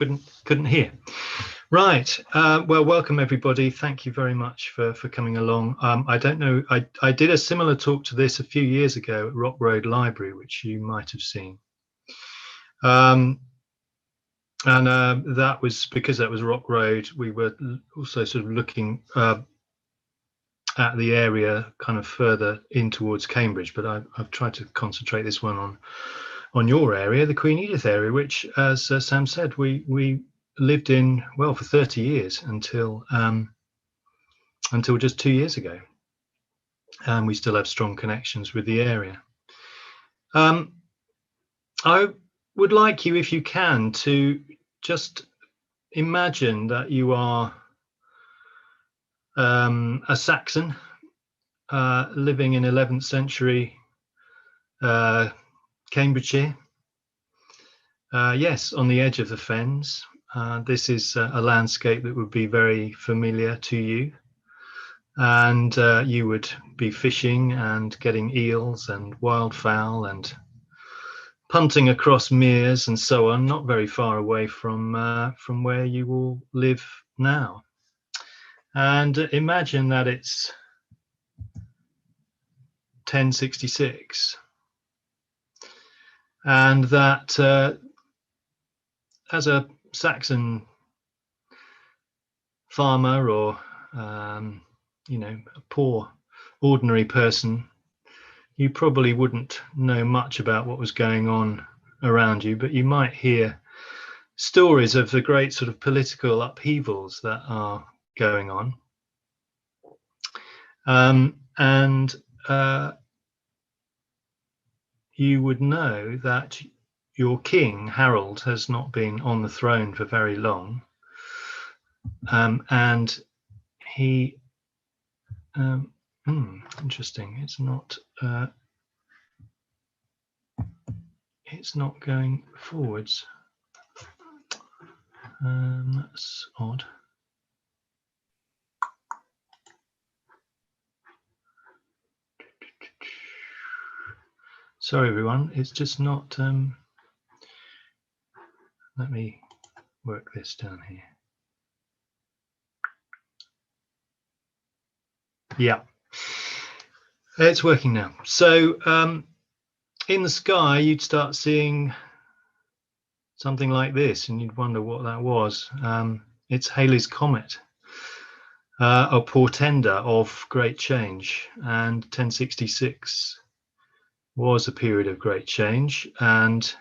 Couldn't hear. Right. Well, welcome everybody. Thank you very much for coming along. I don't know. I did a similar talk to this a few years ago at Rock Road Library, which you might have seen. That was because that was Rock Road. We were also sort of looking at the area kind of further in towards Cambridge, but I've tried to concentrate this one on your area, the Queen Edith area, which, as Sam said, we lived in, well, for 30 years until just 2 years ago, and we still have strong connections with the area. I would like you, if you can, to just imagine that you are a Saxon living in 11th century Cambridgeshire. Yes, on the edge of the fens. This is a landscape that would be very familiar to you, and you would be fishing and getting eels and wildfowl and punting across meres and so on, not very far away from where you all live now. And imagine that it's 1066, and that as a Saxon farmer or a poor ordinary person, you probably wouldn't know much about what was going on around you, but you might hear stories of the great sort of political upheavals that are going on. And you would know that your king, Harold, has not been on the throne for very long. And he, interesting, it's not going forwards. That's odd. Sorry, everyone, it's just not. Let me work this down here. Yeah, it's working now. So in the sky, you'd start seeing something like this, and you'd wonder what that was. It's Halley's Comet, a portender of great change, and 1066 was a period of great change, and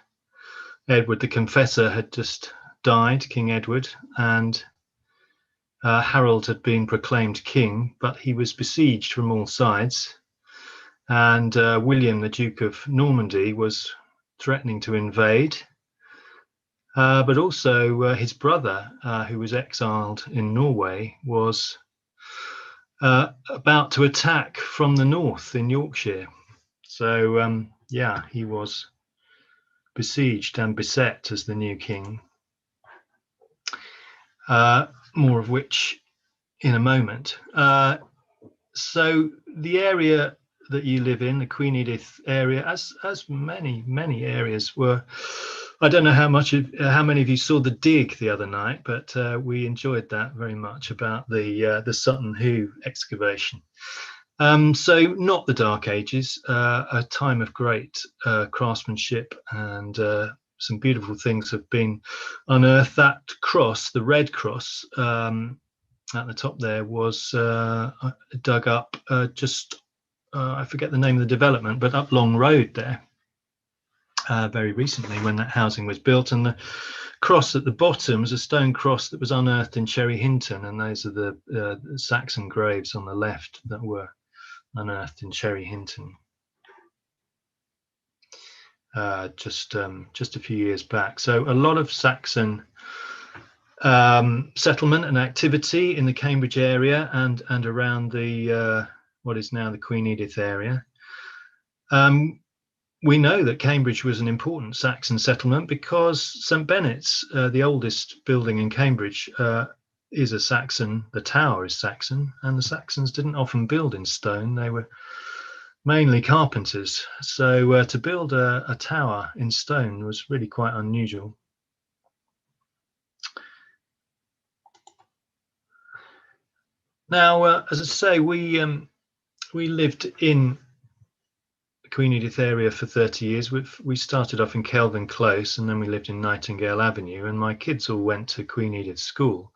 Edward the Confessor had just died, King Edward, and Harold had been proclaimed king, but he was besieged from all sides, and William, the Duke of Normandy, was threatening to invade, but also his brother, who was exiled in Norway, was about to attack from the north in Yorkshire. So yeah, he was besieged and beset as the new king. More of which in a moment. So the area that you live in, the Queen Edith area, as many areas were. I don't know how many of you saw the dig the other night, but we enjoyed that very much, about the Sutton Hoo excavation. So not the Dark Ages, a time of great craftsmanship, and some beautiful things have been unearthed. That cross, the red cross at the top there, was dug up just, I forget the name of the development, but up Long Road there very recently when that housing was built. And the cross at the bottom was a stone cross that was unearthed in Cherry Hinton, and those are the Saxon graves on the left that were unearthed in Cherry Hinton just a few years back. So a lot of Saxon settlement and activity in the Cambridge area and around the what is now the Queen Edith area. We know that Cambridge was an important Saxon settlement because St Benet's, the oldest building in Cambridge, is a Saxon. The tower is Saxon, and the Saxons didn't often build in stone. They were mainly carpenters. So to build a tower in stone was really quite unusual. Now, as I say, we lived in the Queen Edith area for 30 years. We started off in Kelvin Close, and then we lived in Nightingale Avenue, and my kids all went to Queen Edith School.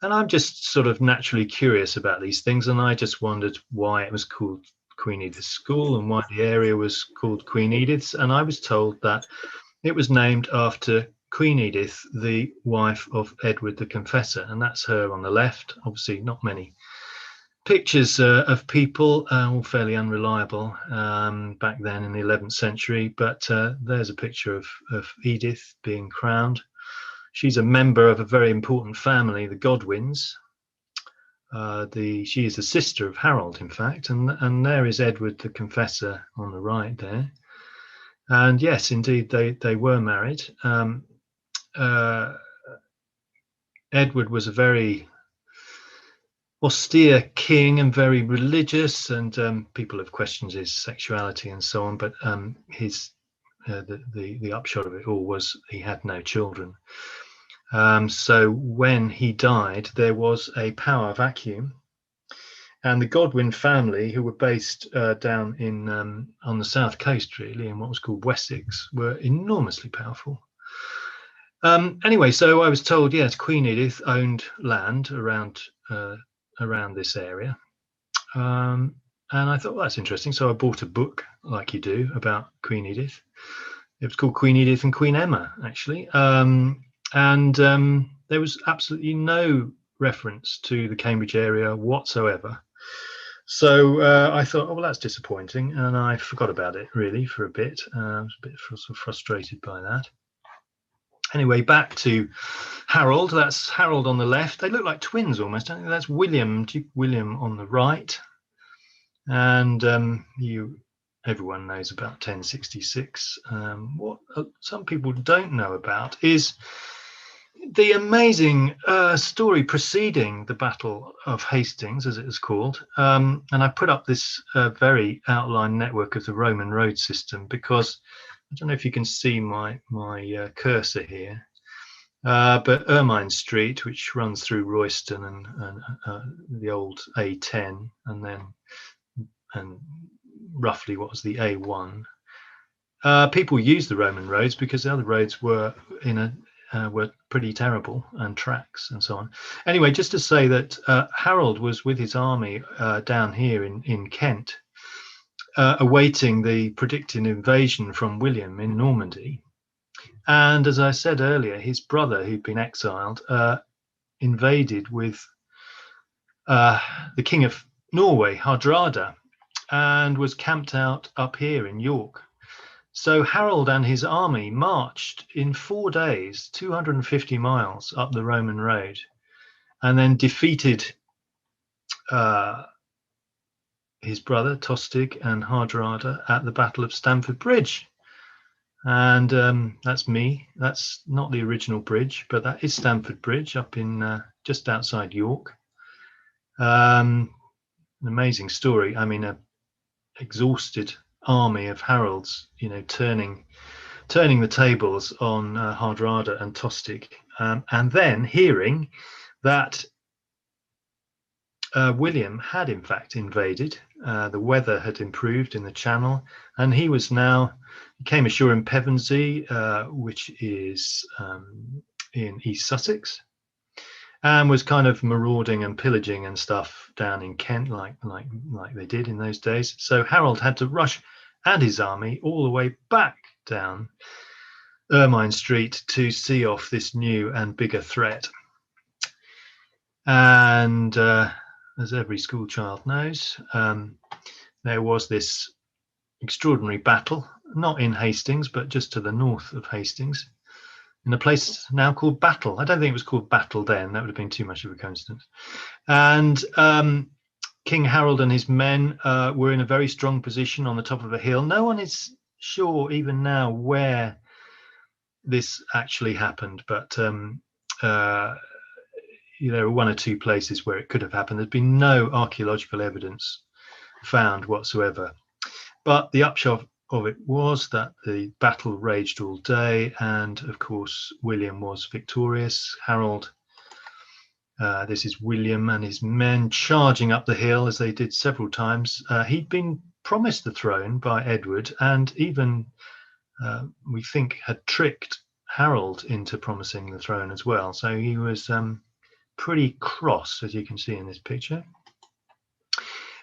And I'm just sort of naturally curious about these things, and I just wondered why it was called Queen Edith School and why the area was called Queen Edith's. And I was told that it was named after Queen Edith, the wife of Edward the Confessor, and that's her on the left. Obviously, not many pictures of people, all fairly unreliable back then in the 11th century, but there's a picture of Edith being crowned. She's a member of a very important family, the Godwins. She is the sister of Harold, in fact, and there is Edward the Confessor on the right there. And yes, indeed, they were married. Edward was a very austere king and very religious, and people have questioned his sexuality and so on, but the upshot of it all was he had no children. So when he died, there was a power vacuum, and the Godwin family, who were based down in on the south coast, really, in what was called Wessex, were enormously powerful. Anyway, so I was told, yes, Queen Edith owned land around this area, and I thought, well, that's interesting. So I bought a book, like you do, about Queen Edith. It was called Queen Edith and Queen Emma, actually, and there was absolutely no reference to the Cambridge area whatsoever. So I thought, oh, well, that's disappointing, and I forgot about it really for a bit. I was a bit sort of frustrated by that. Anyway, back to Harold. That's Harold on the left. They look like twins almost, don't they? That's Duke William on the right. And everyone knows about 1066. What some people don't know about is the amazing story preceding the Battle of Hastings, as it is called. And I put up this very outline network of the Roman road system because I don't know if you can see my cursor here, but Ermine Street, which runs through Royston and the old A10, and roughly what was the A1. People used the Roman roads because the other roads were were pretty terrible, and tracks and so on. Anyway, just to say that Harold was with his army down here in Kent, awaiting the predicted invasion from William in Normandy. And as I said earlier, his brother, who'd been exiled, invaded with the King of Norway, Hardrada, and was camped out up here in York. So Harold and his army marched in 4 days, 250 miles up the Roman road, and then defeated his brother Tostig and Hardrada at the Battle of Stamford Bridge. And that's me. That's not the original bridge, but that is Stamford Bridge up in just outside York. An amazing story. I mean, an exhausted army of Harold's, turning the tables on Hardrada and Tostig, and then hearing that William had in fact invaded. The weather had improved in the Channel, and he came ashore in Pevensey, which is in East Sussex, and was kind of marauding and pillaging and stuff down in Kent, like they did in those days. So Harold had to rush, and his army, all the way back down Ermine Street to see off this new and bigger threat. And as every school child knows, there was this extraordinary battle, not in Hastings, but just to the north of Hastings, in a place now called Battle. I don't think it was called Battle then. That would have been too much of a coincidence. And King Harold and his men were in a very strong position on the top of a hill. No one is sure even now where this actually happened, but there are one or two places where it could have happened. There's been no archaeological evidence found whatsoever. But the upshot of it was that the battle raged all day, and of course William was victorious. Harold This is William and his men charging up the hill, as they did several times. He'd been promised the throne by Edward, and even we think had tricked Harold into promising the throne as well. So he was pretty cross, as you can see in this picture.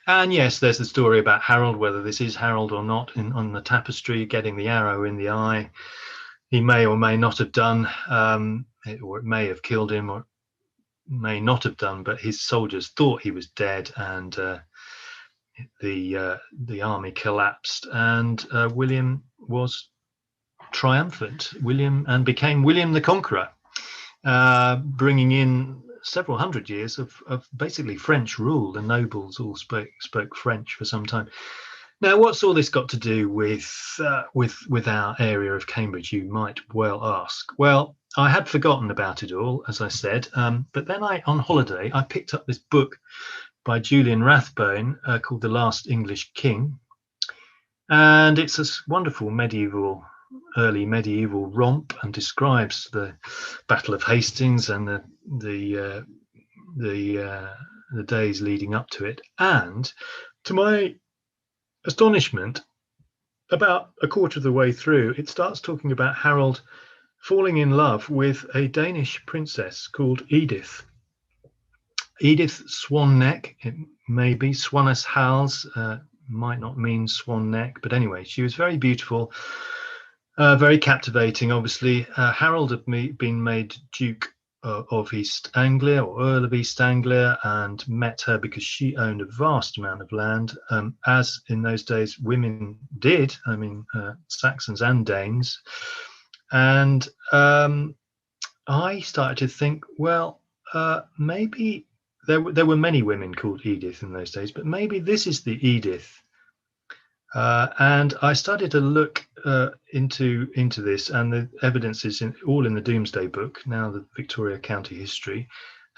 And yes, there's the story about Harold, whether this is Harold or not, on the tapestry, getting the arrow in the eye. He may or may not have done, or it may have killed him, or may not have done, but his soldiers thought he was dead, and the army collapsed, and William was triumphant, and became William the Conqueror, bringing in several hundred years of basically French rule. The nobles all spoke French for some time. Now, what's all this got to do with our area of Cambridge, you might well ask? Well, I had forgotten about it all, as I said, but then on holiday, I picked up this book by Julian Rathbone called The Last English King, and it's a wonderful early medieval romp, and describes the Battle of Hastings and the days leading up to it. And to my astonishment, about a quarter of the way through, it starts talking about Harold falling in love with a Danish princess called Edith. Edith Swan Neck, it may be Swannes Hals, might not mean Swan Neck, but anyway, she was very beautiful, very captivating. Obviously, Harold had been made Duke of East Anglia, or Earl of East Anglia, and met her because she owned a vast amount of land, as in those days women did. I mean, Saxons and Danes. And I started to think, well, maybe there were many women called Edith in those days, but maybe this is the Edith. And I started to look into this, and the evidence is all in the Domesday Book, now the Victoria County History.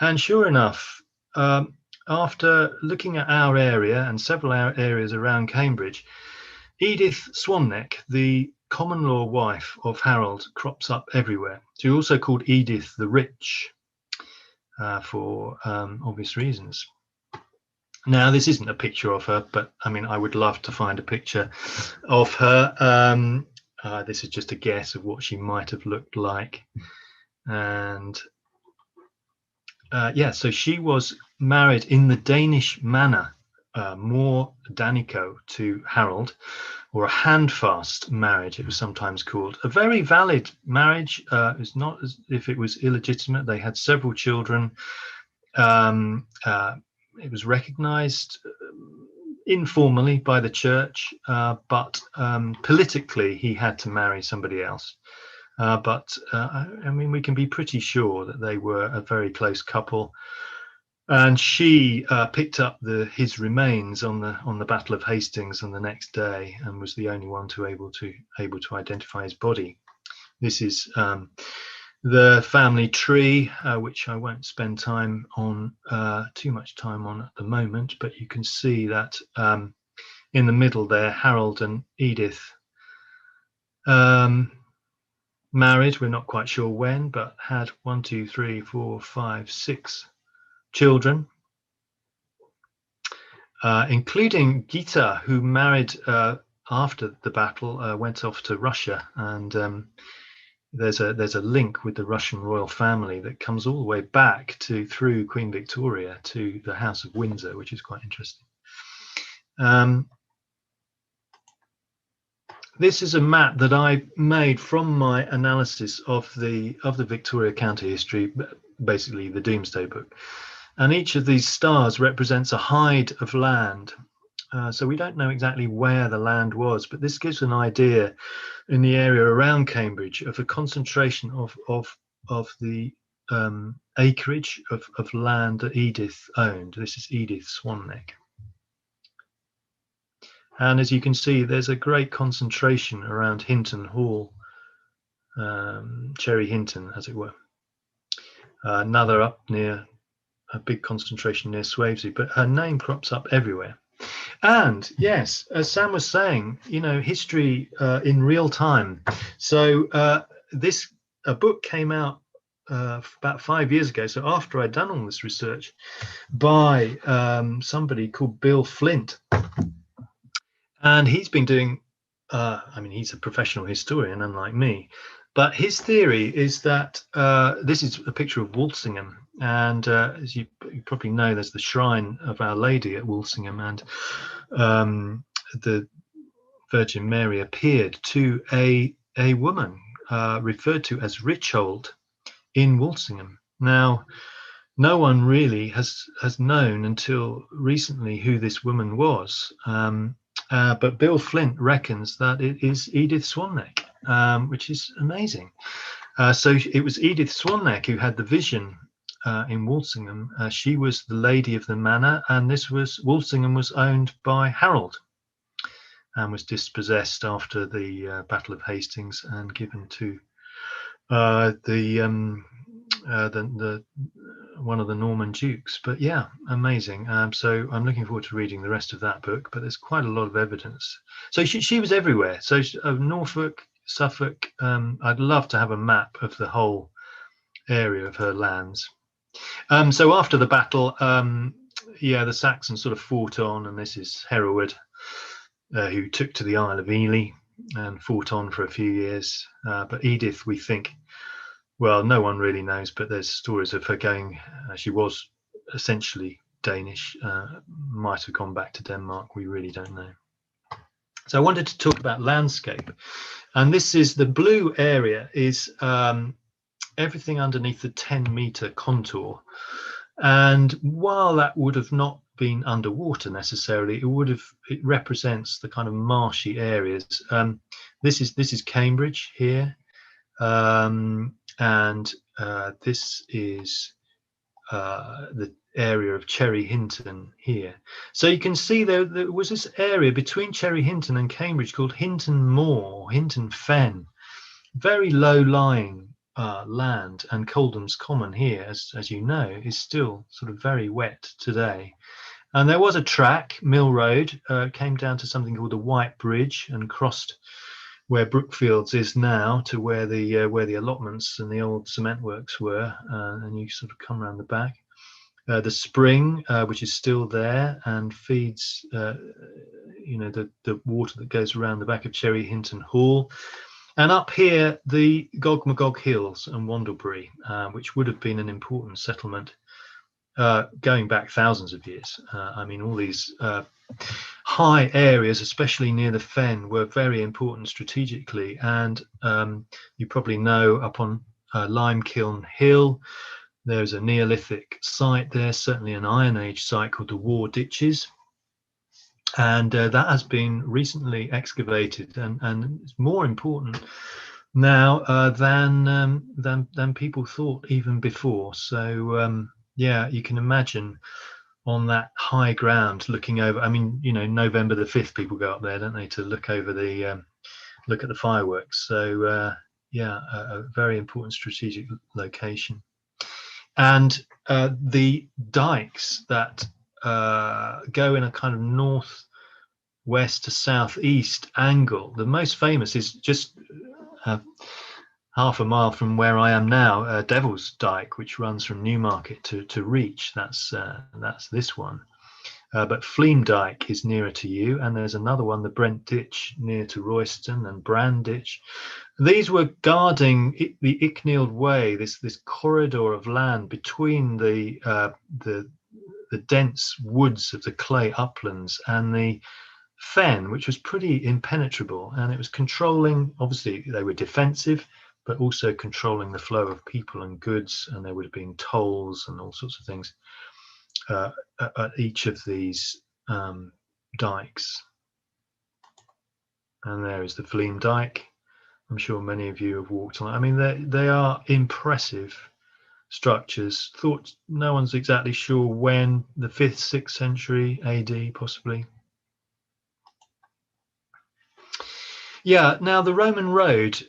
And sure enough, after looking at our area and several areas around Cambridge, Edith Swanneck, the common law wife of Harold, crops up everywhere. She's also called Edith the Rich, for obvious reasons. Now, this isn't a picture of her, but I mean, I would love to find a picture of her. This is just a guess of what she might have looked like. And yeah, so she was married in the Danish manner, more Danico, to Harold, or a handfast marriage, it was sometimes called. A very valid marriage. It's not as if it was illegitimate. They had several children. It was recognized informally by the church, but politically he had to marry somebody else. But I mean, we can be pretty sure that they were a very close couple. And she picked up his remains on the Battle of Hastings on the next day, and was the only one able to identify his body. This is the family tree, which I won't spend too much time on at the moment, but you can see that in the middle there, Harold and Edith married. We're not quite sure when, but had 1, 2, 3, 4, 5, 6 children, including Gita, who married after the battle, went off to Russia, and there's a link with the Russian royal family that comes all the way back through Queen Victoria to the House of Windsor, which is quite interesting. This is a map that I made from my analysis of the Victoria County History, basically the Domesday Book. And each of these stars represents a hide of land. So we don't know exactly where the land was, but this gives an idea in the area around Cambridge of a concentration of the acreage of land that Edith owned. This is Edith Swanneck. And as you can see, there's a great concentration around Hinton Hall, Cherry Hinton, as it were. Another up near, a big concentration near Swavesey, but her name crops up everywhere. And yes, as Sam was saying, you know, history in real time. So a book came out about 5 years ago. So after I'd done all this research, by somebody called Bill Flint, and he's been doing. I mean, he's a professional historian, unlike me. But his theory is that this is a picture of Walsingham, and as you probably know, there's the shrine of Our Lady at Walsingham, and the Virgin Mary appeared to a woman referred to as Richold in Walsingham. Now, no one really has known until recently who this woman was, but Bill Flint reckons that it is Edith Swanneck, which is amazing. So it was Edith Swanneck who had the vision in Walsingham. She was the lady of the manor, and Walsingham was owned by Harold, and was dispossessed after the Battle of Hastings and given to the one of the Norman dukes. But yeah, amazing. So I'm looking forward to reading the rest of that book, but there's quite a lot of evidence. So she was everywhere. So Norfolk, Suffolk. I'd love to have a map of the whole area of her lands. So after the battle, yeah, the Saxons sort of fought on, and this is Hereward, who took to the Isle of Ely and fought on for a few years. But Edith, we think, well, no one really knows, but there's stories of her going, she was essentially Danish, might have gone back to Denmark, we really don't know. So I wanted to talk about landscape, and this is the blue area is everything underneath the 10-meter contour. And while that would have not been underwater necessarily, it represents the kind of marshy areas. This is Cambridge here. And this is the area of Cherry Hinton here. So you can see there was this area between Cherry Hinton and Cambridge called Hinton Moor, Hinton Fen, very low-lying land, and Coldham's Common here, as you know, is still sort of very wet today. And there was a track, Mill Road, came down to something called the White Bridge and crossed where Brookfields is now to where the allotments and the old cement works were, and you sort of come around the back. The spring, which is still there and feeds, the water that goes around the back of Cherry Hinton Hall. And up here, the Gog Hills and Wandlebury, which would have been an important settlement going back thousands of years. I mean, all these high areas, especially near the Fen, were very important strategically. And you probably know up on Limekiln Hill, there's a Neolithic site there, certainly an Iron Age site called the War Ditches. And that has been recently excavated, and it's more important now than people thought even before. So yeah, you can imagine on that high ground looking over. I mean, November the 5th, people go up there, don't they, to look over look at the fireworks. So yeah, a very important strategic location. And the dikes that go in a kind of northwest to southeast angle. The most famous is just half a mile from where I am now, Devil's Dyke, which runs from Newmarket to Reach. That's this one. But Fleam Dyke is nearer to you, and there's another one, the Brent Ditch, near to Royston, and Bran Ditch. These were guarding the Icknield Way, this corridor of land between the dense woods of the clay uplands and the Fen, which was pretty impenetrable, and it was controlling. Obviously, they were defensive, but also controlling the flow of people and goods, and there would have been tolls and all sorts of things at each of these dikes. And there is the Fleam Dyke. I'm sure many of you have walked on it. I mean, they are impressive structures. Thought no one's exactly sure when, the 5th, 6th century AD, possibly. Yeah, now the Roman road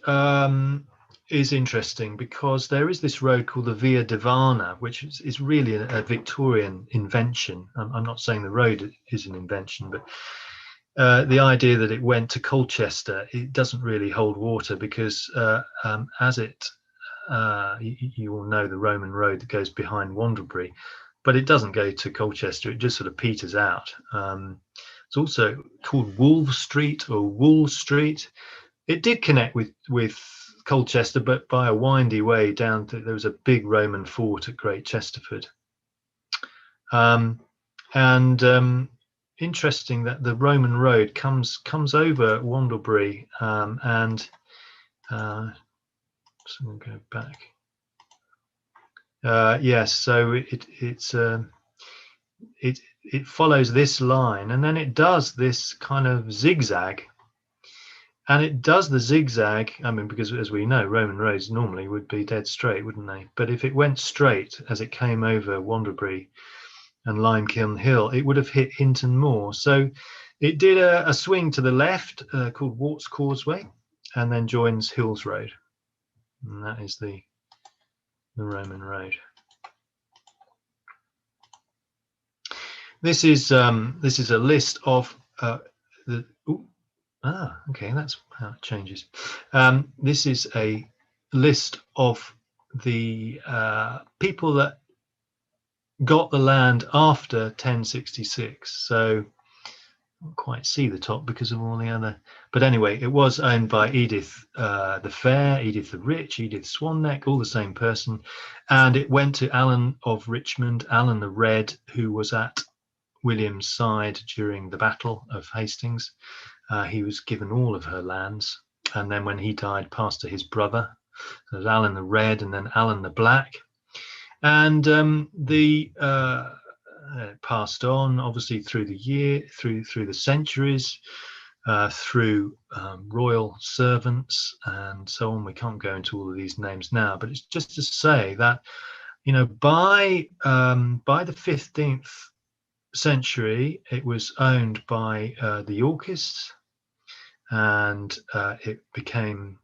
is interesting because there is this road called the Via Divana, which is really a Victorian invention. I'm not saying the road is an invention, but the idea that it went to Colchester, it doesn't really hold water because as it you all know the Roman road that goes behind Wandlebury, but it doesn't go to Colchester. It just sort of peters out. It's also called Wolve Street or Wool Street. It did connect with Colchester, but by a windy way down to, there was a big Roman fort at Great Chesterford. Interesting that the Roman road comes over Wandlebury, and so we'll go back. Yes, so it follows this line, and then it does this kind of zigzag, and it does the zigzag. I mean, because as we know, Roman roads normally would be dead straight, wouldn't they? But if it went straight as it came over Wandlebury and Limekiln Hill, it would have hit Hinton Moor. So it did a swing to the left called Warts Causeway, and then joins Hills Road, and that is the Roman road. This is a list of the. Okay, that's how it changes. This is a list of the people that got the land after 1066. So I can't quite see the top because of all the other, but anyway, it was owned by Edith the Fair, Edith the Rich, Edith Swanneck, all the same person, and it went to Alan of Richmond, Alan the Red, who was at William's side during the Battle of Hastings. He was given all of her lands, and then when he died, passed to his brother. So there's Alan the Red and then Alan the Black. And passed on, obviously, through the year, through the centuries, through royal servants and so on. We can't go into all of these names now, but it's just to say that, you know, by the 15th century, it was owned by the Yorkists, and it became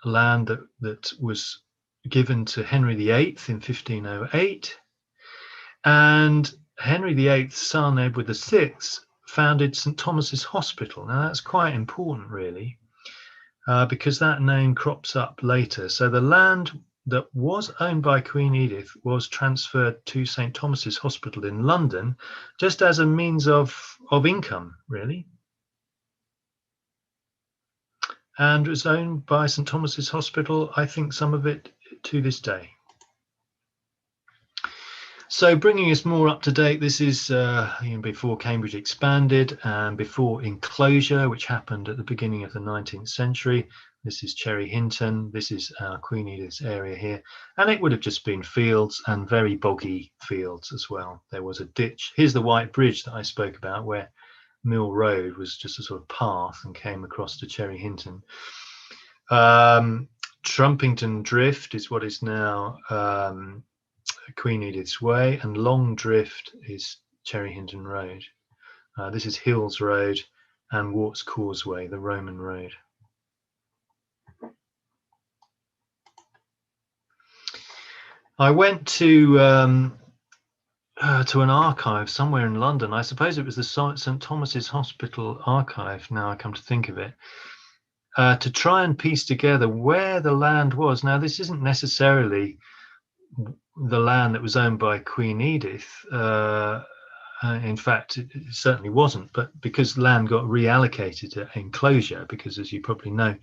land that was given to Henry VIII in 1508, and Henry VIII's son Edward VI founded St Thomas's Hospital. Now that's quite important, really, because that name crops up later. So the land that was owned by Queen Edith was transferred to St Thomas's Hospital in London, just as a means of income, really, and was owned by St Thomas's Hospital, I think, some of it to this day. So bringing us more up to date, this is before Cambridge expanded and before enclosure, which happened at the beginning of the 19th century. This is Cherry Hinton. This is Queen Edith's area here, and it would have just been fields, and very boggy fields as well. There was a ditch. Here's the White Bridge that I spoke about, where Mill Road was just a sort of path and came across to Cherry Hinton. Trumpington Drift is what is now Queen Edith's Way, and Long Drift is Cherry Hinton Road. This is Hills Road and Warts Causeway, the Roman road. I went to an archive somewhere in London. I suppose it was the St Thomas's Hospital archive, now I come to think of it, to try and piece together where the land was. Now, this isn't necessarily the land that was owned by Queen Edith. In fact, it certainly wasn't, but because land got reallocated to enclosure, because as you probably know,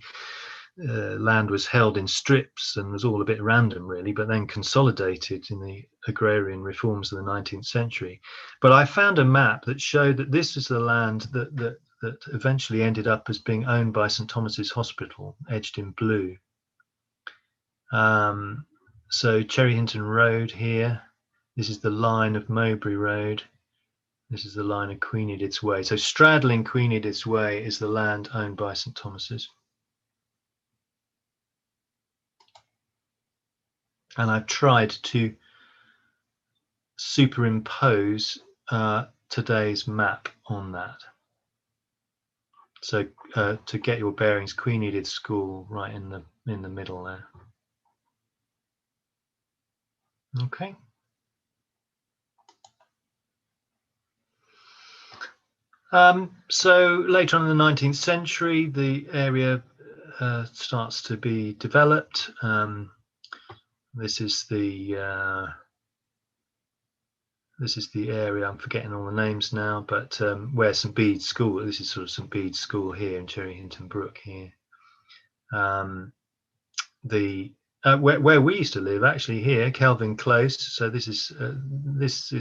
land was held in strips and was all a bit random, really, but then consolidated in the agrarian reforms of the 19th century. But I found a map that showed that this is the land that eventually ended up as being owned by St Thomas's Hospital, edged in blue. So Cherry Hinton Road here, this is the line of Mowbray Road, this is the line of Queen Edith's Way. So straddling Queen Edith's Way is the land owned by St Thomas's. And I've tried to superimpose today's map on that. So to get your bearings, Queen Edith School right in the middle there. Okay. So later on in the 19th century, the area starts to be developed. This is the area, I'm forgetting all the names now, but where St Bede's School, this is sort of St Bede's School here in Cherry Hinton Brook here. Where we used to live, actually, here, Kelvin Close. So this is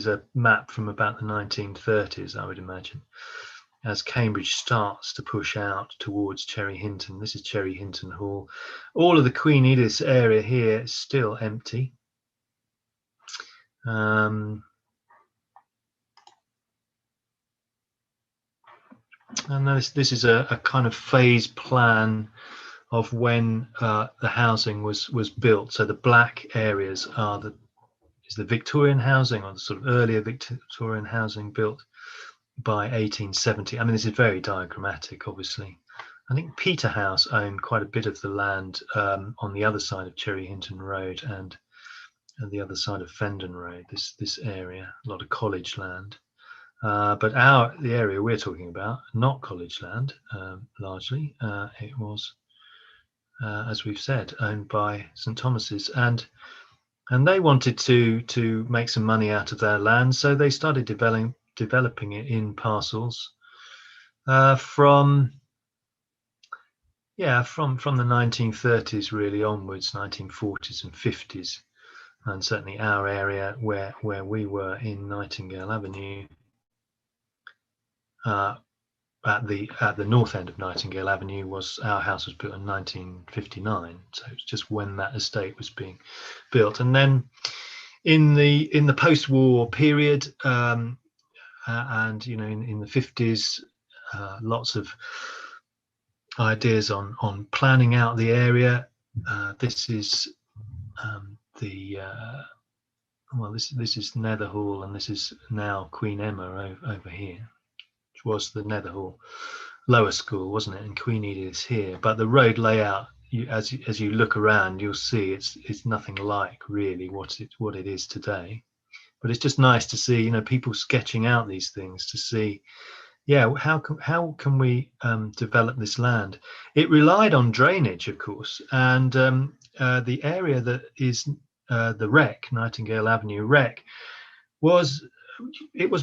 a map from about the 1930s, I would imagine, as Cambridge starts to push out towards Cherry Hinton. This is Cherry Hinton Hall. All of the Queen Edith area here is still empty. And this is a kind of phase plan of when the housing was built. So the black areas is the Victorian housing, or the sort of earlier Victorian housing built by 1870. I mean, this is very diagrammatic, obviously. I think Peterhouse owned quite a bit of the land on the other side of Cherry Hinton Road and the other side of Fendon Road, this area, a lot of college land. But the area we're talking about, not college land, largely. It was, as we've said, owned by St Thomas's, and they wanted to make some money out of their land, so they started developing it in parcels from the 1930s really onwards, 1940s and 50s, and certainly our area where we were in Nightingale Avenue. At the north end of Nightingale Avenue, our house was built in 1959, so it's just when that estate was being built. And then in the post-war period, and in the 50s, lots of ideas on planning out the area. This is this is Netherhall, and this is now Queen Emma over here, which was the Netherhall lower school, wasn't it? And Queen Edith is here. But the road layout, as you look around, you'll see it's nothing like really what it is today. But it's just nice to see, people sketching out these things to see, how can we develop this land? It relied on drainage, of course, and the area that is the Wreck, Nightingale Avenue Wreck, was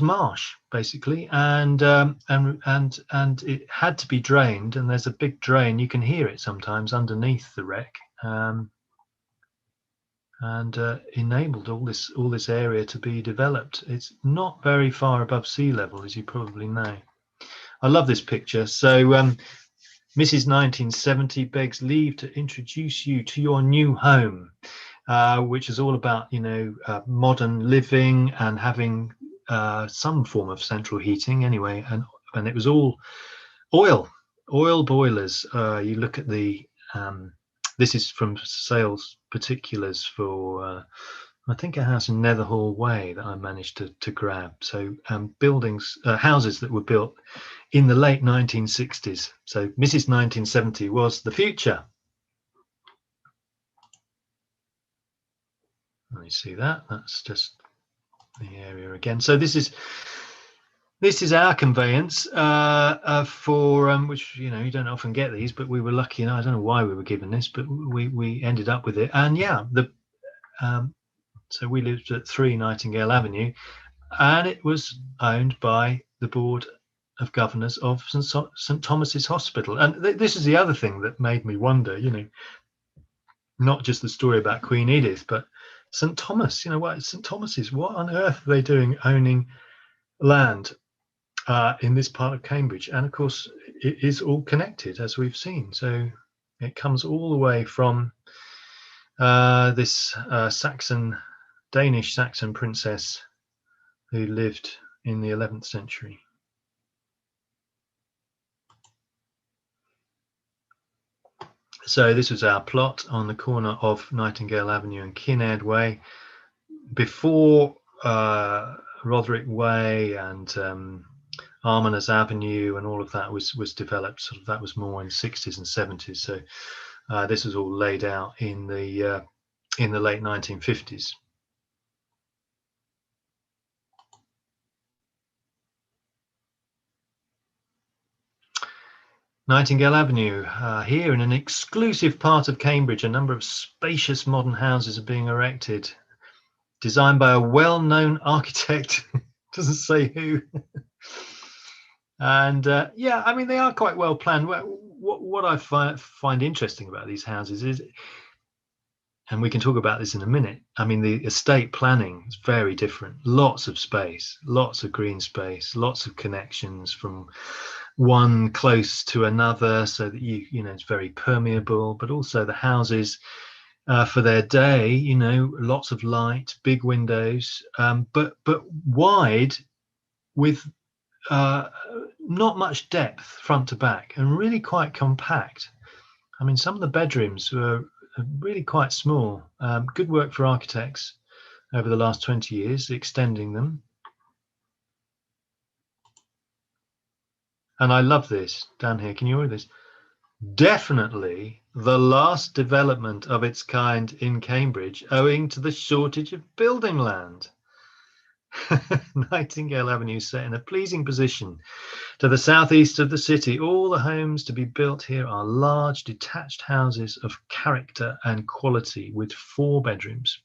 marsh basically, and it had to be drained. And there's a big drain; you can hear it sometimes underneath the Wreck, and enabled all this area to be developed. It's not very far above sea level, as you probably know. I love this picture. So Mrs. 1970 begs leave to introduce you to your new home, which is all about modern living and having some form of central heating anyway, and it was all oil boilers. You look at the this is from sales particulars for I think a house in Netherhall Way that I managed to grab. So houses that were built in the late 1960s. So Mrs. 1970 was the future. Let me see that. That's just the area again. So this is our conveyance for which you don't often get these, but we were lucky. I don't know why we were given this, but we ended up with it. And so we lived at 3 Nightingale Avenue, and it was owned by the Board of Governors of St Thomas's Hospital. And this is the other thing that made me wonder, not just the story about Queen Edith, but St Thomas. St Thomas's, what on earth are they doing owning land in this part of Cambridge? And of course it is all connected, as we've seen. So it comes all the way from this Danish Saxon princess who lived in the 11th century. So this was our plot on the corner of Nightingale Avenue and Kinnaird Way, before Roderick Way and Armoners Avenue and all of that was developed. Sort of that was more in the 60s and 70s. So this was all laid out in the late 1950s. Nightingale Avenue, here in an exclusive part of Cambridge, a number of spacious modern houses are being erected, designed by a well-known architect. Doesn't say who. And yeah, I mean, they are quite well planned. What I find interesting about these houses is, and we can talk about this in a minute, I mean, the estate planning is very different. Lots of space, lots of green space, lots of connections from one close to another, so that you know, it's very permeable. But also the houses, for their day, you know, lots of light, big windows, but wide, with not much depth front to back, and really quite compact. I mean, some of the bedrooms were really quite small. Good work for architects over the last 20 years, extending them. And I love this down here. Can you hear this? Definitely the last development of its kind in Cambridge, owing to the shortage of building land. Nightingale Avenue set in a pleasing position to the southeast of the city. All the homes to be built here are large detached houses of character and quality with 4 bedrooms.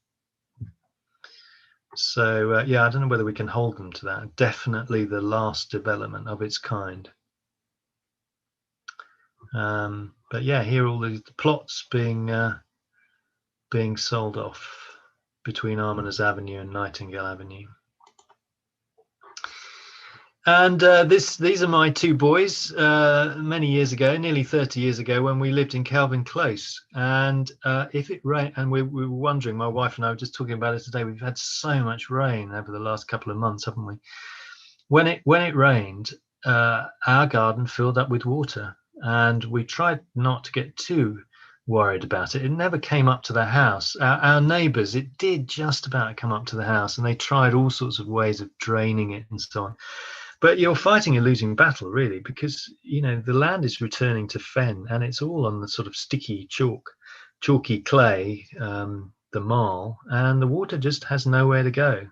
So yeah, I don't know whether we can hold them to that. Definitely the last development of its kind. But yeah, here all the plots being sold off between Armoners Avenue and Nightingale Avenue. And these are my 2 boys, many years ago, nearly 30 years ago, when we lived in Calvin Close. And if it rained, and we were wondering, my wife and I were just talking about it today, we've had so much rain over the last couple of months, haven't we? When it rained, our garden filled up with water, and we tried not to get too worried about it. It never came up to the house. Our neighbours, it did just about come up to the house, and they tried all sorts of ways of draining it and so on. But you're fighting a losing battle, really, because, you know, the land is returning to fen, and it's all on the sort of sticky chalky clay, the marl, and the water just has nowhere to go.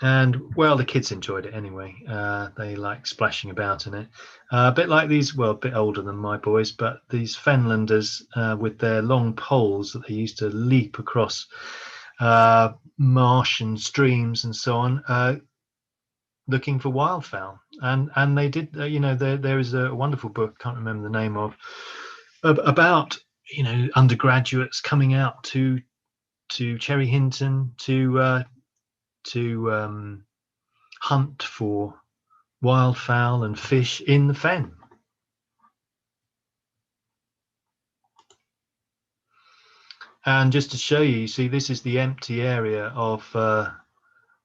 And well, the kids enjoyed it anyway. They like splashing about in it, a bit like these, well, a bit older than my boys, but these Fenlanders, with their long poles that they used to leap across marsh and streams and so on, looking for wildfowl. And they did, you know, there is a wonderful book, can't remember the name of, about, you know, undergraduates coming out to Cherry Hinton to hunt for wildfowl and fish in the fen. And just to show you, see, this is the empty area of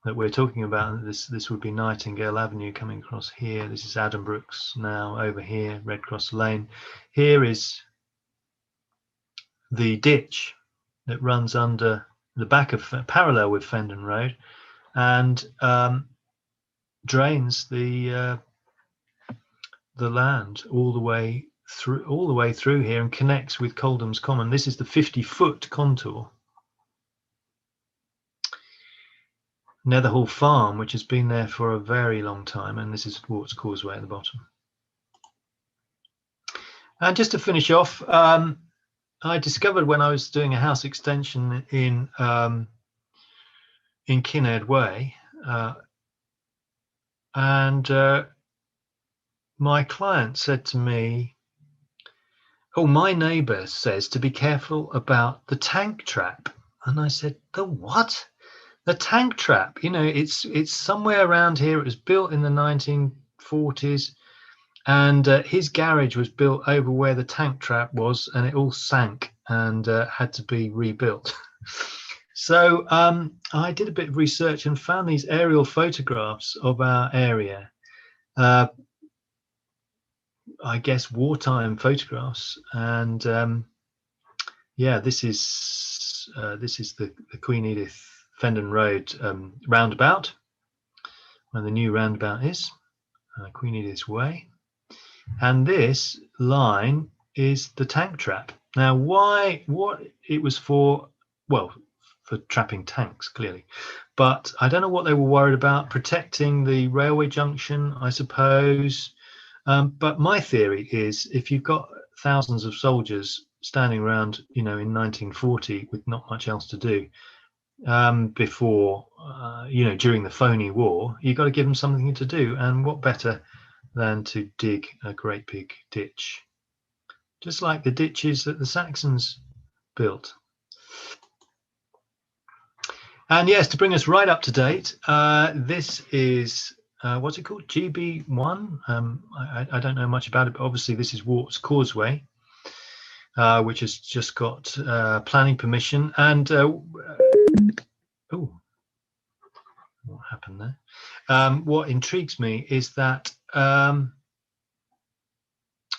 that we're talking about. This would be Nightingale Avenue coming across here. This is Addenbrooks now over here, Red Cross Lane. Here is the ditch that runs under the back of, parallel with Fendon Road, and drains the land all the way through here and connects with Coldham's Common. This is the 50-foot contour. Netherhall Farm, which has been there for a very long time, and this is Warts Causeway at the bottom. And just to finish off, I discovered when I was doing a house extension in Kinnaird Way, and my client said to me, "Oh, my neighbour says to be careful about the tank trap." And I said, "The what?" The tank trap, you know, it's somewhere around here. It was built in the 1940s, and his garage was built over where the tank trap was, and it all sank and had to be rebuilt. So I did a bit of research and found these aerial photographs of our area. I guess wartime photographs, and yeah, this is the Queen Edith Fendon Road roundabout, where the new roundabout is, Queen Edith's Way, and this line is the tank trap. Now, what it was for? Well, for trapping tanks, clearly, but I don't know what they were worried about. Protecting the railway junction, I suppose. But my theory is, if you've got thousands of soldiers standing around, in 1940 with not much else to do, before, during the phony war, you've got to give them something to do. And what better than to dig a great big ditch, just like the ditches that the Saxons built. And yes, to bring us right up to date, this is, what's it called? GB1. I don't know much about it, but obviously this is Warts Causeway, which has just got planning permission. And oh, what happened there? What intrigues me is that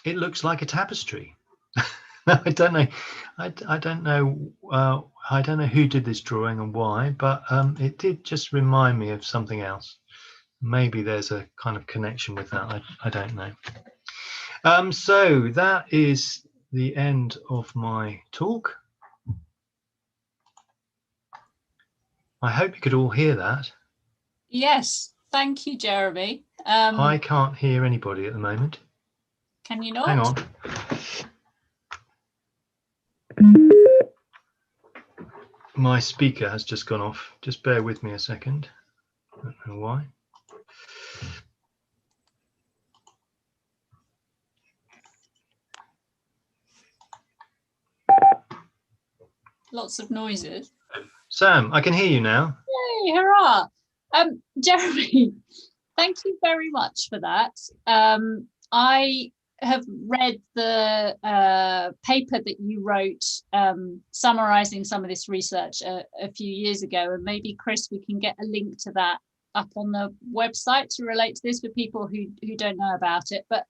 it looks like a tapestry. I don't know. I don't know. I don't know who did this drawing and why, but it did just remind me of something else. Maybe there's a kind of connection with that. I don't know. So that is the end of my talk. I hope you could all hear that. Yes, thank you, Jeremy. I can't hear anybody at the moment. Can you not? Hang on. My speaker has just gone off. Just bear with me a second. I don't know why. Lots of noises. Sam, I can hear you now. Yay, hurrah! Jeremy, thank you very much for that. I have read the paper that you wrote summarizing some of this research a few years ago, and maybe, Chris, we can get a link to that up on the website to relate to this for people who don't know about it. But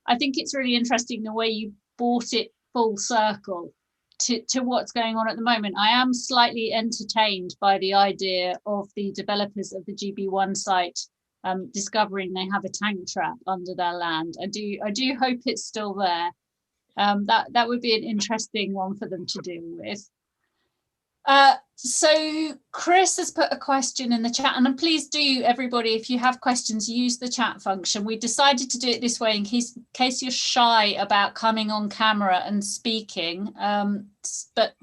I think it's really interesting the way you brought it full circle to what's going on at the moment. I am slightly entertained by the idea of the developers of the GB1 site discovering they have a tank trap under their land. I do hope it's still there. That would be an interesting one for them to deal with. So Chris has put a question in the chat, and please do, everybody, if you have questions, use the chat function. We decided to do it this way in case you're shy about coming on camera and speaking, but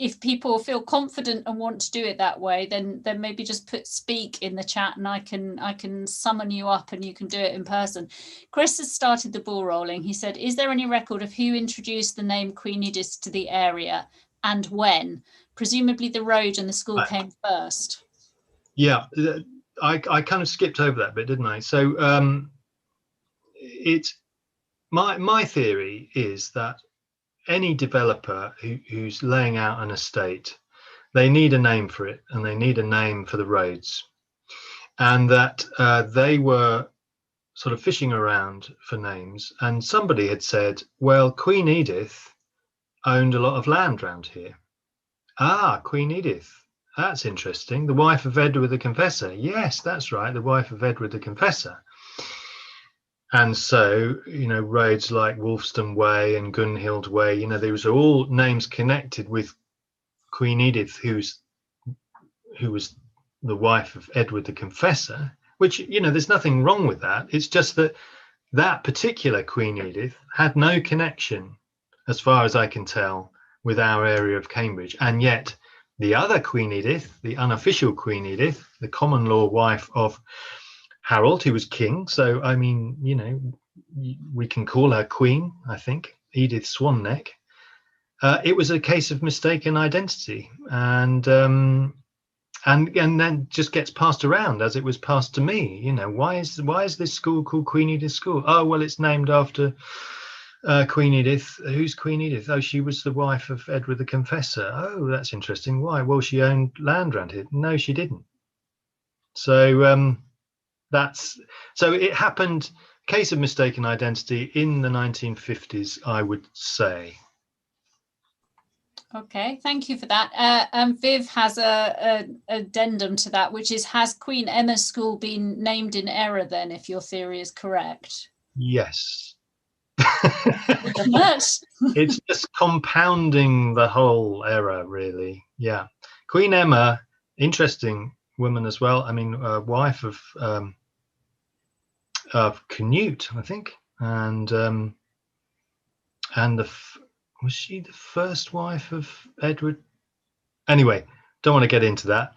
if people feel confident and want to do it that way, then maybe just put speak in the chat, and I can summon you up and you can do it in person. Chris has started the ball rolling. He said, is there any record of who introduced the name Queen Edith to the area and when? Presumably the road and the school came first. Yeah, I kind of skipped over that bit, didn't I? So it's my theory is that any developer who's laying out an estate, they need a name for it, and they need a name for the roads, and that they were sort of fishing around for names, and somebody had said, well, Queen Edith owned a lot of land around here. Ah, Queen Edith. That's interesting. The wife of Edward the Confessor. Yes, that's right. The wife of Edward the Confessor. And so, roads like Wolfston Way and Gunhild Way, these are all names connected with Queen Edith, who was the wife of Edward the Confessor, which, there's nothing wrong with that. It's just that that particular Queen Edith had no connection, as far as I can tell, with our area of Cambridge. And yet the other Queen Edith, the unofficial Queen Edith, the common law wife of Harold, who was king, so I mean, we can call her Queen, I think, Edith Swanneck. It was a case of mistaken identity, and then just gets passed around as it was passed to me. Why is this school called Queen Edith School? Oh, well, it's named after Queen Edith. Who's Queen Edith? Oh, she was the wife of Edward the Confessor. Oh, that's interesting. Why? Well, she owned land around here. No, she didn't. So so it happened. Case of mistaken identity in the 1950s, I would say. Okay, thank you for that. Viv has a addendum to that, which is, has Queen Emma's School been named in error then, if your theory is correct? Yes. Much. It's just compounding the whole error, really. Yeah. Queen Emma, interesting woman as well. I mean, wife of Canute, I think. and was she the first wife of Edward? Anyway, don't want to get into that.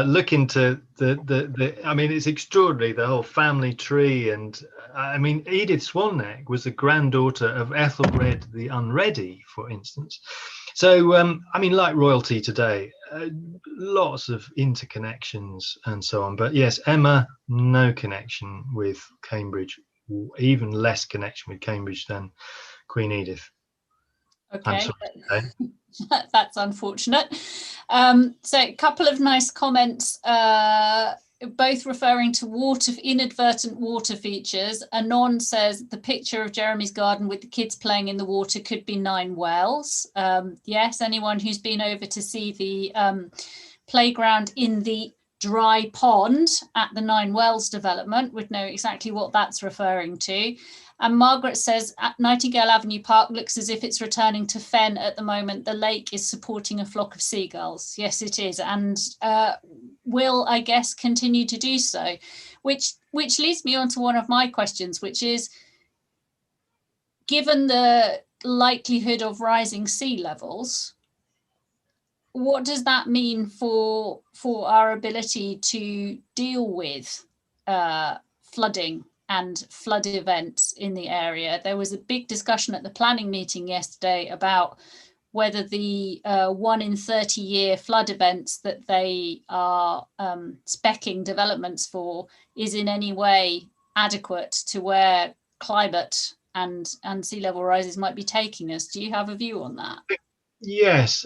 Look into the I mean, it's extraordinary, the whole family tree. And I mean, Edith Swanneck was the granddaughter of Ethelred the Unready, for instance. So I mean, like royalty today, lots of interconnections and so on. But yes, Emma, no connection with Cambridge, even less connection with Cambridge than Queen Edith. Okay, that's unfortunate. So a couple of nice comments, both referring to inadvertent water features. Anon says the picture of Jeremy's garden with the kids playing in the water could be 9 wells. Yes, anyone who's been over to see the playground in the dry pond at the 9 wells development would know exactly what that's referring to. And Margaret says Nightingale Avenue Park looks as if it's returning to fen at the moment. The lake is supporting a flock of seagulls. Yes, it is, and will, I guess, continue to do so, which leads me on to one of my questions, which is, given the likelihood of rising sea levels, what does that mean for our ability to deal with flooding and flood events in the area? There was a big discussion at the planning meeting yesterday about whether the 1 in 30 year flood events that they are speccing developments for is in any way adequate to where climate and sea level rises might be taking us. Do you have a view on that? Yes.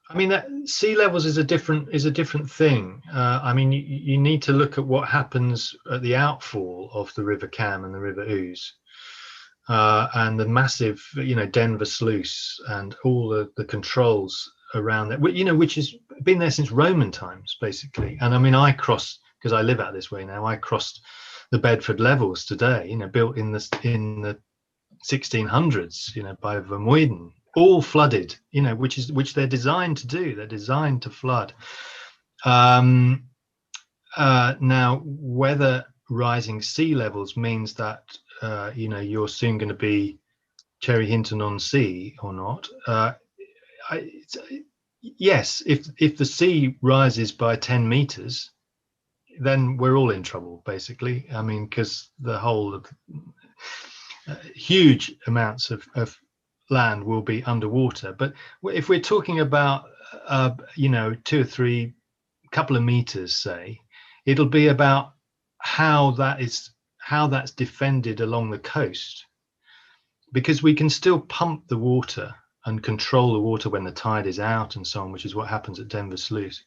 I mean, that sea levels is a different thing. I mean, you need to look at what happens at the outfall of the River Cam and the River Ouse, and the massive, Denver sluice and all the controls around that. Which has been there since Roman times, basically. And I mean, I crossed, because I live out this way now. I crossed the Bedford levels today. Built in the 1600s. By Vermuyden. All flooded, which they're designed to do. They're designed to flood. Now, whether rising sea levels means that you're soon going to be Cherry Hinton on sea or not, yes. If the sea rises by 10 meters, then we're all in trouble, basically. I mean, because the whole of huge amounts of land will be underwater. But if we're talking about 2 or 3 couple of meters, say, it'll be about how that's defended along the coast, because we can still pump the water and control the water when the tide is out and so on, which is what happens at Denver Sluice.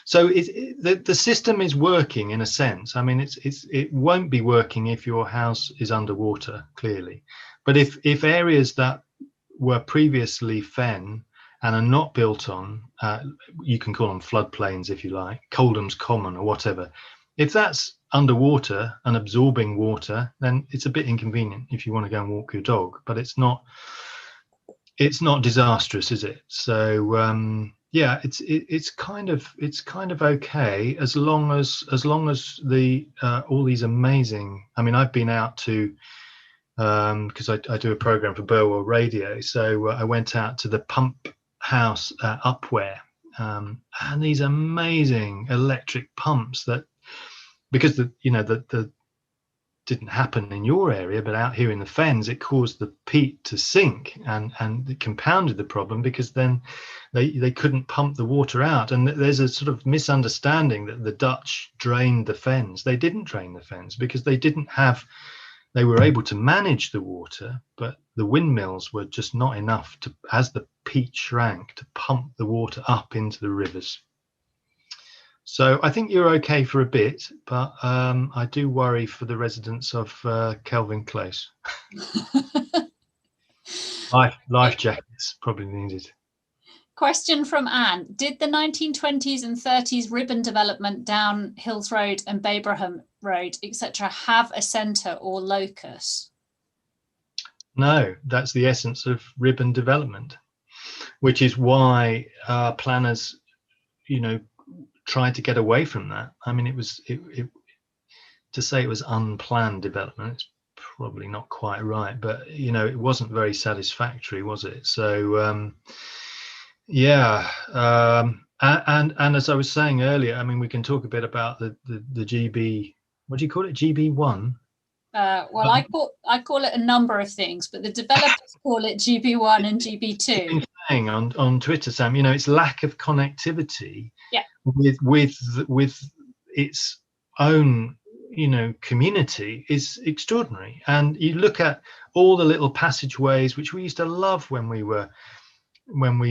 So the system is working in a sense. I mean, it won't be working if your house is underwater, clearly. But if areas that were previously fen and are not built on, you can call them floodplains if you like, Coldham's Common or whatever, if that's underwater and absorbing water, then it's a bit inconvenient if you want to go and walk your dog. But it's not disastrous, is it? So yeah, it's kind of okay, as long as the all these amazing, I mean, I've been out to, because I do a program for Burwell Radio, so I went out to the pump house at Upware, and these amazing electric pumps that, because the didn't happen in your area, but out here in the fens, it caused the peat to sink, and it compounded the problem, because then they couldn't pump the water out. And there's a sort of misunderstanding that the Dutch drained the fens. They didn't drain the fens, because they were able to manage the water, but the windmills were just not enough to, as the peat shrank, to pump the water up into the rivers. So I think you're okay for a bit, but I do worry for the residents of Kelvin Close. Life jackets probably needed. Question from Anne. Did the 1920s and 30s ribbon development down Hills Road and Babraham Road, etc., have a centre or locus? No, that's the essence of ribbon development, which is why planners, tried to get away from that. I mean, to say it was unplanned development, it's probably not quite right, but it wasn't very satisfactory, was it? So yeah, and as I was saying earlier, I mean, we can talk a bit about the GB. What do you call it? GB1? Well, I call it a number of things, but the developers call it GB1 and GB2. Been saying on Twitter, Sam, it's lack of connectivity. Yeah. With its own community is extraordinary. And you look at all the little passageways which we used to love when we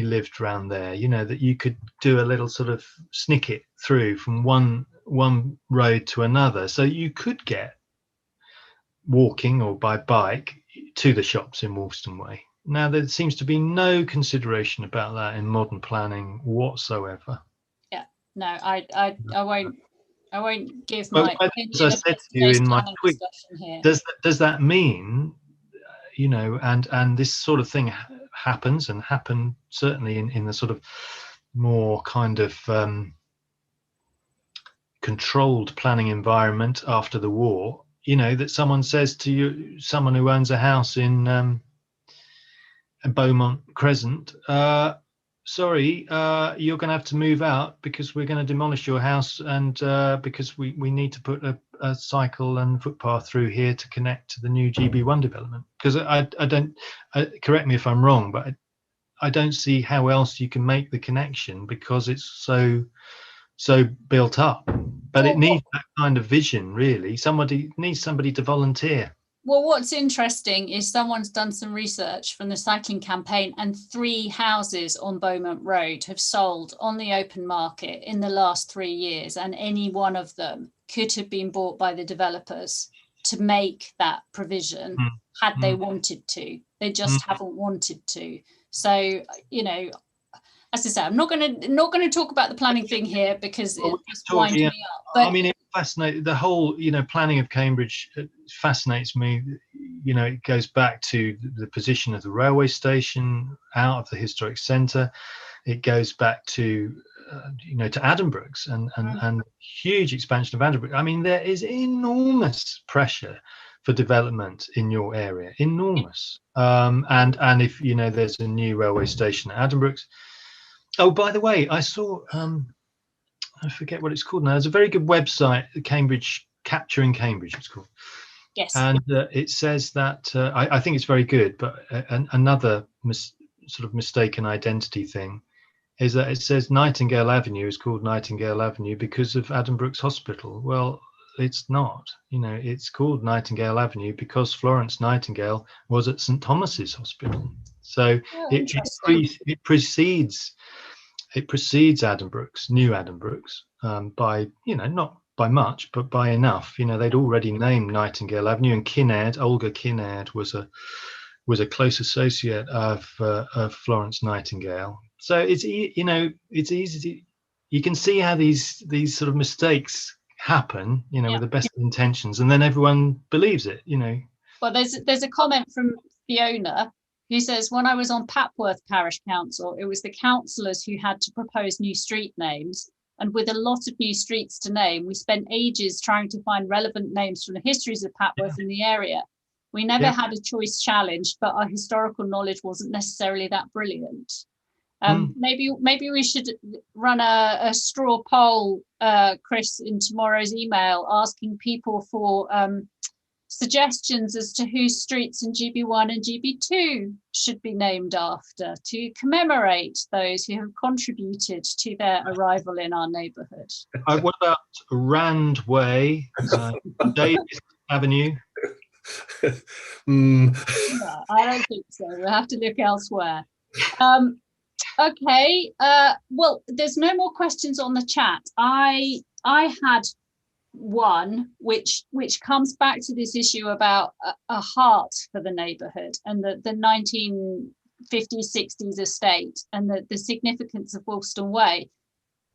lived around there, that you could do a little sort of snicket through from one road to another, so you could get walking or by bike to the shops in Wolston Way. Now there seems to be no consideration about that in modern planning whatsoever. Yeah, no, I won't give my opinion. As I said to you in my tweet, here. Does that mean, and this sort of thing happens and happened certainly in the sort of more kind of controlled planning environment after the war, that someone says to you, someone who owns a house in Beaumont Crescent, sorry, you're going to have to move out because we're going to demolish your house, and because we need to put a cycle and footpath through here to connect to the new GB1 development. Because I don't, correct me if I'm wrong, but I don't see how else you can make the connection, because it's so built up. But it needs that kind of vision, really. Somebody to volunteer. Well, what's interesting is someone's done some research from the cycling campaign, and 3 houses on Beaumont Road have sold on the open market in the last 3 years, and any one of them could have been bought by the developers to make that provision had they wanted to. They just haven't wanted to. So, as I say, I'm not going to talk about the planning thing here, because it just winds me up. But I mean, it fascinates the whole, planning of Cambridge. Fascinates me. It goes back to the position of the railway station out of the historic centre. It goes back to to Addenbrooke's and huge expansion of Addenbrooke. I mean, there is enormous pressure for development in your area, enormous. And if there's a new railway station at Addenbrooke's. Oh, by the way, I saw, I forget what it's called now. There's a very good website, Cambridge, Capturing Cambridge, it's called. Yes. And it says that, I think it's very good, but another sort of mistaken identity thing is that it says Nightingale Avenue is called Nightingale Avenue because of Addenbrooke's Hospital. Well, it's not. It's called Nightingale Avenue because Florence Nightingale was at St Thomas's Hospital. So it precedes Addenbrooke's, new Addenbrooke's, by not by much, but by enough. They'd already named Nightingale Avenue, and Kinnaird, Olga Kinnaird, was a close associate of Florence Nightingale. So it's easy. You can see how these sort of mistakes happen, with the best intentions, and then everyone believes it. Well, there's a comment from Fiona, who says, when I was on Papworth Parish Council, it was the councillors who had to propose new street names. And with a lot of new streets to name, we spent ages trying to find relevant names from the histories of Papworth in the area. We never had a choice challenged, but our historical knowledge wasn't necessarily that brilliant. Maybe we should run a straw poll, Chris, in tomorrow's email, asking people for suggestions as to whose streets in GB1 and GB2 should be named after, to commemorate those who have contributed to their arrival in our neighbourhood. What about Rand Way, Davis Avenue? No, I don't think so. We'll have to look elsewhere. Okay. Well, there's no more questions on the chat. I had one which comes back to this issue about a heart for the neighbourhood and the 1950s, 60s estate and the significance of Wolston Way.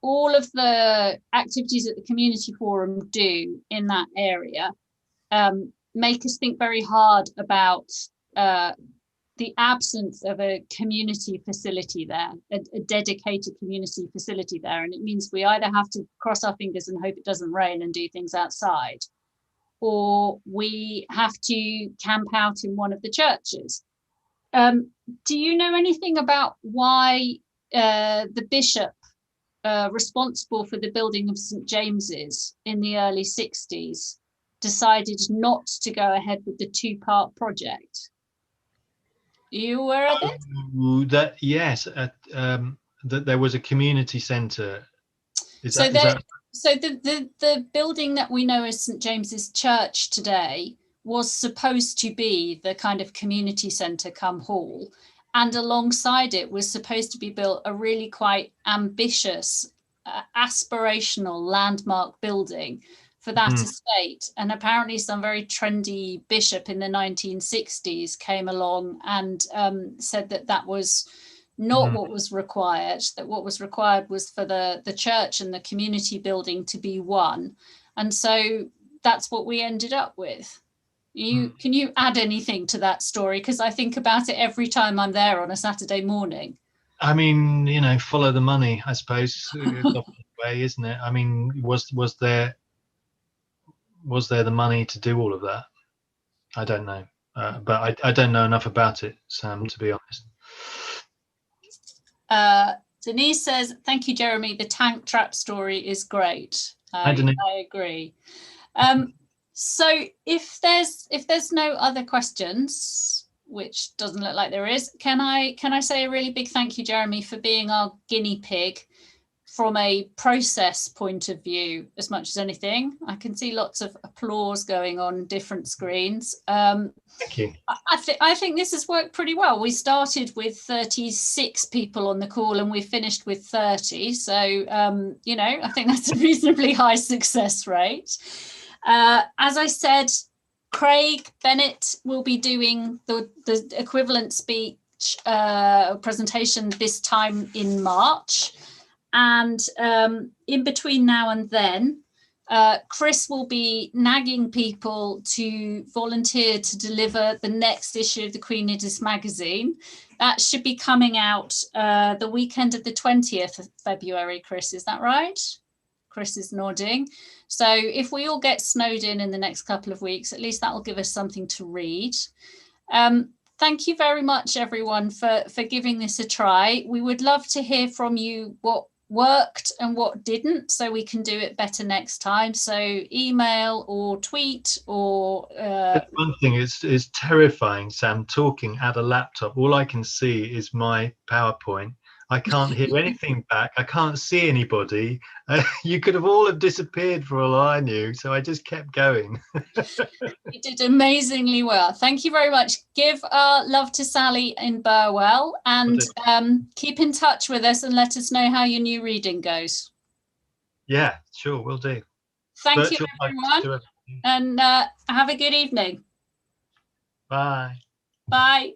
All of the activities that the community forum do in that area make us think very hard about the absence of a community facility there, a dedicated community facility there. And it means we either have to cross our fingers and hope it doesn't rain and do things outside, or we have to camp out in one of the churches. Do you know anything about why the bishop responsible for the building of St James's in the early 60s decided not to go ahead with the two-part project? Are you aware of it? Yes, that there was a community centre. So the building that we know as St James's Church today was supposed to be the kind of community centre come hall, and alongside it was supposed to be built a really quite ambitious, aspirational landmark building for that estate. And apparently some very trendy bishop in the 1960s came along and said that that was not what was required, that what was required was for the church and the community building to be one. And so that's what we ended up with. Can you add anything to that story? Because I think about it every time I'm there on a Saturday morning. I mean, you know, follow the money, I suppose. The way, isn't it? I mean, was there the money to do all of that? I don't know, but I don't know enough about it, Sam, to be honest. Denise says, "Thank you, Jeremy. The tank trap story is great." I agree. So if there's no other questions, which doesn't look like there is, can I say a really big thank you, Jeremy, for being our guinea pig from a process point of view as much as anything. I can see lots of applause going on different screens. Thank you. I think this has worked pretty well. We started with 36 people on the call and we finished with 30. So, you know, I think that's a reasonably high success rate. As I said, Craig Bennett will be doing the equivalent speech presentation this time in March. And in between now and then, Chris will be nagging people to volunteer to deliver the next issue of the Queen Edith magazine. That should be coming out the weekend of the 20th of February, Chris, is that right? Chris is nodding. So if we all get snowed in the next couple of weeks, at least that will give us something to read. Thank you very much, everyone, for giving this a try. We would love to hear from you what worked and what didn't, so we can do it better next time. So email or tweet or one thing is terrifying, Sam, talking at a laptop. All I can see is my PowerPoint. I can't hear anything back. I can't see anybody. You could have all have disappeared for all I knew, so I just kept going. You did amazingly well. Thank you very much. Give our love to Sally in Burwell, and keep in touch with us and let us know how your new reading goes. Yeah, sure, will do. Thank you, everyone, and have a good evening. Bye. Bye.